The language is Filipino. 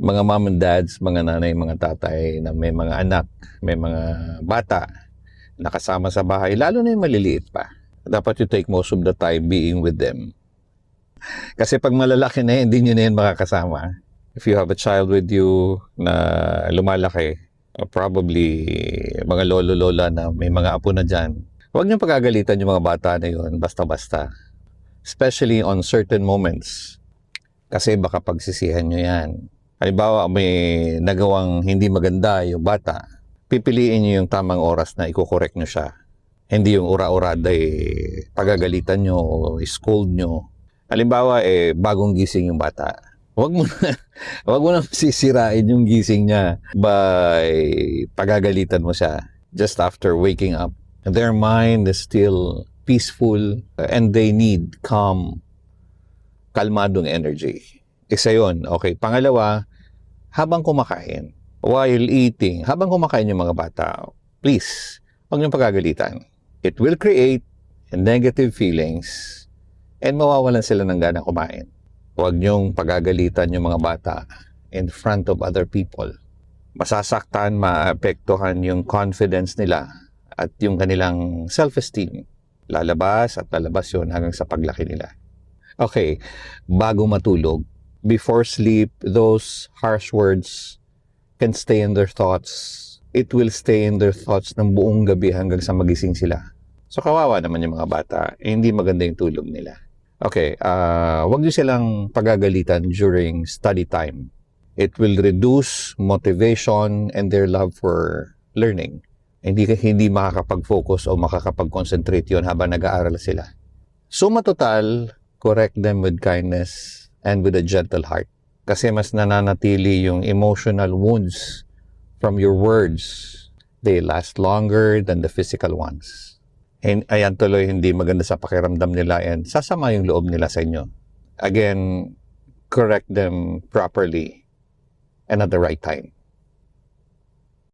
mga mom and dads, mga nanay, mga tatay na may mga anak, may mga bata nakasama sa bahay, lalo na yung maliliit pa. Dapat you take most of the time being with them. Kasi pag malalaki na hindi nyo na yan makakasama. If you have a child with you na lumalaki, probably mga lolo-lola na may mga apo na dyan, huwag nyo pagagalitan yung mga bata na yun basta-basta. Especially on certain moments. Kasi baka pagsisihan nyo yan. Halimbawa, may nagawang hindi maganda yung bata, pipiliin nyo yung tamang oras na iko-correct nyo siya. Hindi yung ura-urada pagagalitan nyo o scold nyo. Halimbawa, bagong gising yung bata. Huwag mo na sisirain yung gising niya by pagagalitan mo siya just after waking up. Their mind is still peaceful and they need kalmadong energy. Isa yun. Okay. Pangalawa, habang kumakain, while eating, habang kumakain yung mga bata, please, huwag niyong pagagalitan. It will create negative feelings and mawawalan sila ng gana kumain. Huwag niyong pagagalitan yung mga bata in front of other people. Masasaktan, maapektuhan yung confidence nila at yung kanilang self-esteem. Lalabas at lalabas yun hanggang sa paglaki nila. Okay, bago matulog, before sleep, those harsh words can stay in their thoughts. It will stay in their thoughts ng buong gabi hanggang sa magising sila. So kawawa naman yung mga bata, hindi maganda yung tulog nila. Okay, wag niyo silang pagagalitan during study time. It will reduce motivation and their love for learning. Hindi makakapag-focus o makakapag-concentrate yun habang nag-aaral sila. Suma total, correct them with kindness and with a gentle heart. Kasi mas nananatili yung emotional wounds from your words. They last longer than the physical ones. Ayan tuloy, hindi maganda sa pakiramdam nila and sasama yung loob nila sa inyo. Again, correct them properly and at the right time.